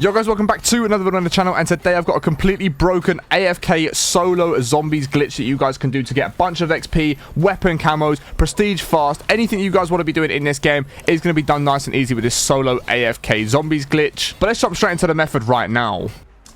Yo guys, welcome back to another video on the channel, and today I've got a completely broken AFK solo zombies glitch that you guys can do to get a bunch of XP, weapon camos, prestige fast. Anything you guys want to be doing in this game is going to be done nice and easy with this solo AFK zombies glitch. But let's jump straight into the method right now.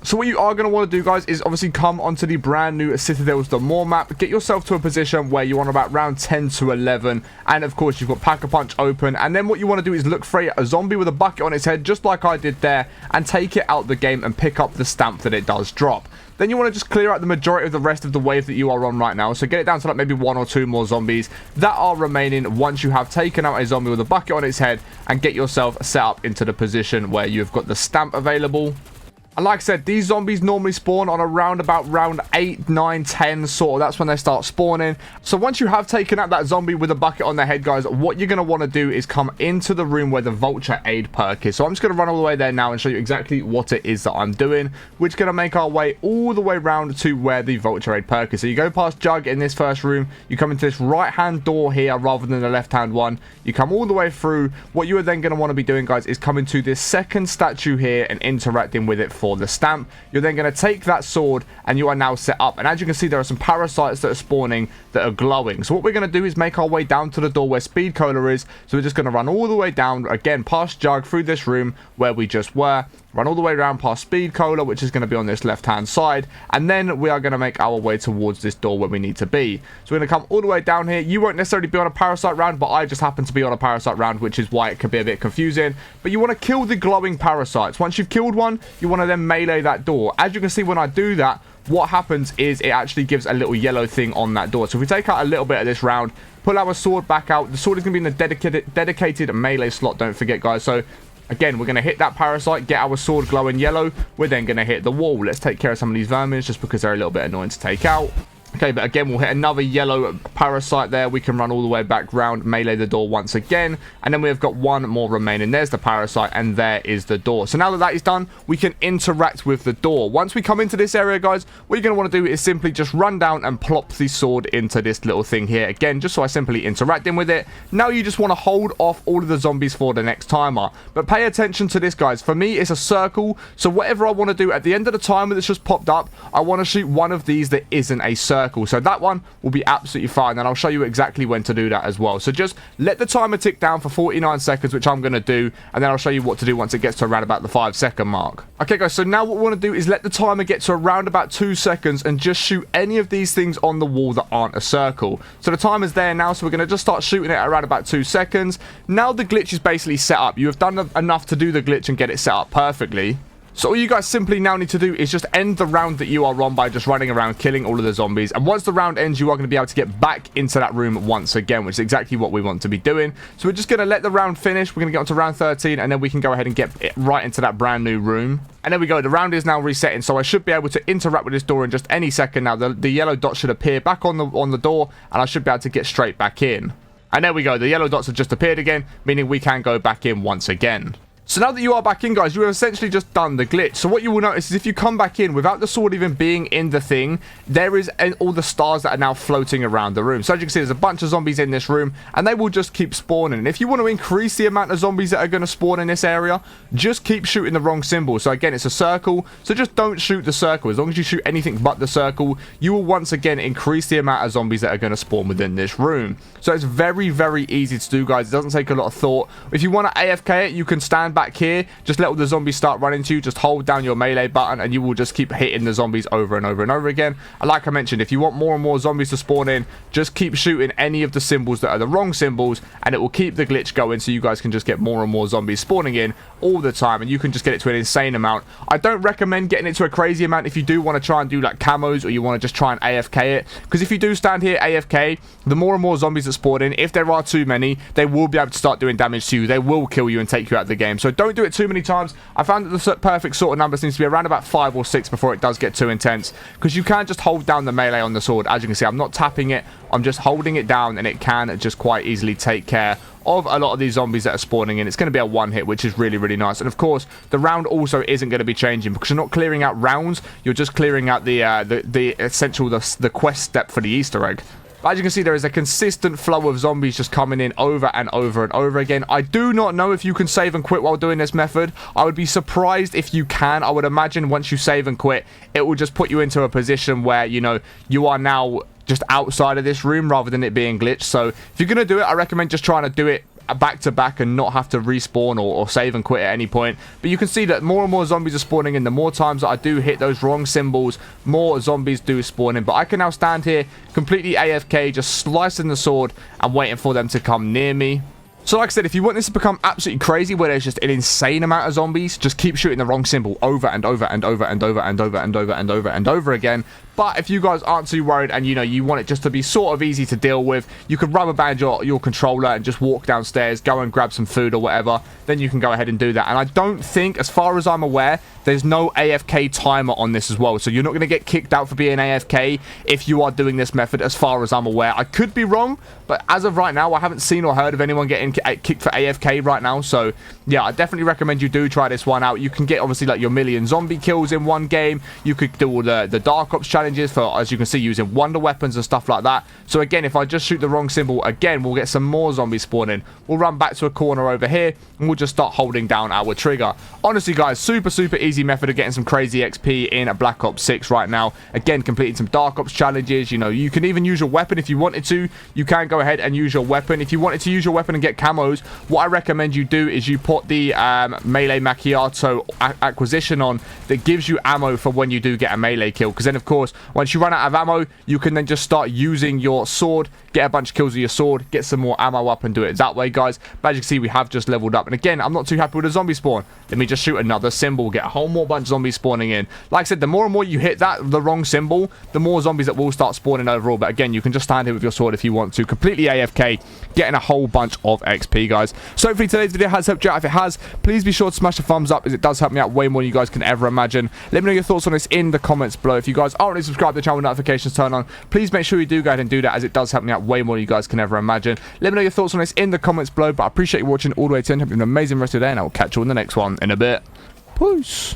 So what you are going to want to do, guys, is obviously come onto the brand new Citadels the More map, get yourself to a position where you're on about round 10 to 11, and of course you've got Pack-a-Punch open, and then what you want to do is look for a zombie with a bucket on its head, just like I did there, and take it out the game and pick up the stamp that it does drop. Then you want to just clear out the majority of the rest of the wave that you are on right now. So get it down to like maybe 1 or 2 more zombies that are remaining once you have taken out a zombie with a bucket on its head, and get yourself set up into the position where you've got the stamp available. And like I said, these zombies normally spawn on around about round 8, 9, 10 sort of. That's when they start spawning. So once you have taken out that zombie with a bucket on their head, guys, what you're going to want to do is come into the room where the vulture aid perk is. So I'm just going to run all the way there now and show you exactly what it is that I'm doing. We're just going to make our way all the way round to where the vulture aid perk is. So you go past Jug in this first room. You come into this right-hand door here rather than the left-hand one. You come all the way through. What you are then going to want to be doing, guys, is coming to this second statue here and interacting with it for the stamp. You're then going to take that sword and you are now set up, and as you can see, there are some parasites that are spawning that are glowing. So what we're going to do is make our way down to the door where Speed Cola is. So we're just going to run all the way down again past Jug through this room where we just were, run all the way around past Speed Cola, which is going to be on this left hand side, and then we are going to make our way towards this door where we need to be. So we're going to come all the way down here. You won't necessarily be on a parasite round, but I just happen to be on a parasite round, which is why it could be a bit confusing. But you want to kill the glowing parasites. Once you've killed one, you want to then melee that door. As you can see, when I do that, what happens is it actually gives a little yellow thing on that door. So if we take out a little bit of this round, pull our sword back out, the sword is going to be in the dedicated melee slot, don't forget, guys. So again, we're going to hit that parasite, get our sword glowing yellow. We're then going to hit the wall. Let's take care of some of these vermin just because they're a little bit annoying to take out. Okay, but again, we'll hit another yellow parasite there. We can run all the way back round, melee the door once again, and then we've got one more remaining. There's the parasite, and there is the door. So now that that is done, we can interact with the door. Once we come into this area, guys, what you're going to want to do is simply just run down and plop the sword into this little thing here. Again, just so I simply interacting with it. Now you just want to hold off all of the zombies for the next timer. But pay attention to this, guys. For me, it's a circle. So whatever I want to do at the end of the timer that's just popped up, I want to shoot one of these that isn't a circle. So that one will be absolutely fine, and I'll show you exactly when to do that as well. So just let the timer tick down for 49 seconds, which I'm going to do, and then I'll show you what to do once it gets to around about the 5-second mark. Okay, guys, so now what we want to do is let the timer get to around about 2 seconds and just shoot any of these things on the wall that aren't a circle. So the timer's there now, so we're going to just start shooting it at around about 2 seconds. Now the glitch is basically set up. You have done enough to do the glitch and get it set up perfectly. So all you guys simply now need to do is just end the round that you are on by just running around killing all of the zombies. And once the round ends, you are going to be able to get back into that room once again, which is exactly what we want to be doing. So we're just going to let the round finish. We're going to get on to round 13, and then we can go ahead and get it right into that brand new room. And there we go. The round is now resetting, so I should be able to interact with this door in just any second now. The yellow dot should appear back on the door, and I should be able to get straight back in. And there we go. The yellow dots have just appeared again, meaning we can go back in once again. So now that you are back in, guys, you have essentially just done the glitch. So what you will notice is if you come back in without the sword even being in the thing, there is all the stars that are now floating around the room. So as you can see, there's a bunch of zombies in this room, and they will just keep spawning. And if you want to increase the amount of zombies that are going to spawn in this area, just keep shooting the wrong symbol. So again, it's a circle, so just don't shoot the circle. As long as you shoot anything but the circle, you will once again increase the amount of zombies that are going to spawn within this room. So it's very, very easy to do, guys. It doesn't take a lot of thought. If you want to AFK it, you can stand back here, just let all the zombies start running to you, just hold down your melee button, and you will just keep hitting the zombies over and over and over again. And like I mentioned, if you want more and more zombies to spawn in, just keep shooting any of the symbols that are the wrong symbols, and it will keep the glitch going, so you guys can just get more and more zombies spawning in all the time, and you can just get it to an insane amount. I don't recommend getting it to a crazy amount if you do want to try and do like camos, or you want to just try and AFK it, because if you do stand here AFK, the more and more zombies that spawn in, if there are too many, they will be able to start doing damage to you. They will kill you and take you out of the game. So don't do it too many times. I found that the perfect sort of number seems to be around about 5 or 6 before it does get too intense, because you can just hold down the melee on the sword. As you can see, I'm not tapping it, I'm just holding it down, and it can just quite easily take care of a lot of these zombies that are spawning in. It's going to be a one hit, which is really, really nice. And of course, the round also isn't going to be changing, because you're not clearing out rounds, you're just clearing out the essential, the quest step for the Easter egg. But as you can see, there is a consistent flow of zombies just coming in over and over and over again. I do not know if you can save and quit while doing this method. I would be surprised if you can. I would imagine once you save and quit, it will just put you into a position where, you know, you are now just outside of this room rather than it being glitched. So if you're going to do it, I recommend just trying to do it back to back and not have to respawn or save and quit at any point. But you can see that more and more zombies are spawning in. The more times that I do hit those wrong symbols, more zombies do spawn in. But I can now stand here completely AFK, just slicing the sword and waiting for them to come near me. So like I said, if you want this to become absolutely crazy where there's just an insane amount of zombies, just keep shooting the wrong symbol over and over and over and over and over and over and over and over again. But if you guys aren't too worried and, you know, you want it just to be sort of easy to deal with, you can rubber band your controller and just walk downstairs, go and grab some food or whatever. Then you can go ahead and do that. And I don't think, as far as I'm aware, there's no AFK timer on this as well. So you're not going to get kicked out for being AFK if you are doing this method, as far as I'm aware. I could be wrong, but as of right now, I haven't seen or heard of anyone getting kicked for AFK right now. So yeah, I definitely recommend you do try this one out. You can get obviously like your million zombie kills in one game. You could do all the Dark Ops challenges for, as you can see, using wonder weapons and stuff like that. So again, if I just shoot the wrong symbol again, we'll get some more zombies spawning. We'll run back to a corner over here and we'll just start holding down our trigger. Honestly guys, super easy method of getting some crazy XP in Black Ops 6 right now. Again, completing some Dark Ops challenges. You know, you can even use your weapon if you wanted to. You can go ahead and use your weapon. If you wanted to use your weapon and get camos, what I recommend you do is you put the melee macchiato acquisition on that gives you ammo for when you do get a melee kill. Because then of course, once you run out of ammo, you can then just start using your sword, get a bunch of kills with your sword, get some more ammo up and do it that way, guys. But as you can see, we have just leveled up. And again, I'm not too happy with the zombie spawn. Let me just shoot another symbol, get a whole more bunch of zombies spawning in. Like I said, the more and more you hit the wrong symbol, the more zombies that will start spawning overall. But again, you can just stand here with your sword if you want to. Completely AFK, getting a whole bunch of XP, guys. So hopefully today's video has helped you out. If it has, please be sure to smash the thumbs up, as it does help me out way more than you guys can ever imagine. Let me know your thoughts on this in the comments below. If you guys aren't already subscribed to the channel with notifications turned on, please make sure you do go ahead and do that, as it does help me out way more than you guys can ever imagine. Let me know your thoughts on this in the comments below. But I appreciate you watching all the way to the end. Hope you have an amazing rest of the day, and I will catch you in the next one in a bit. Peace.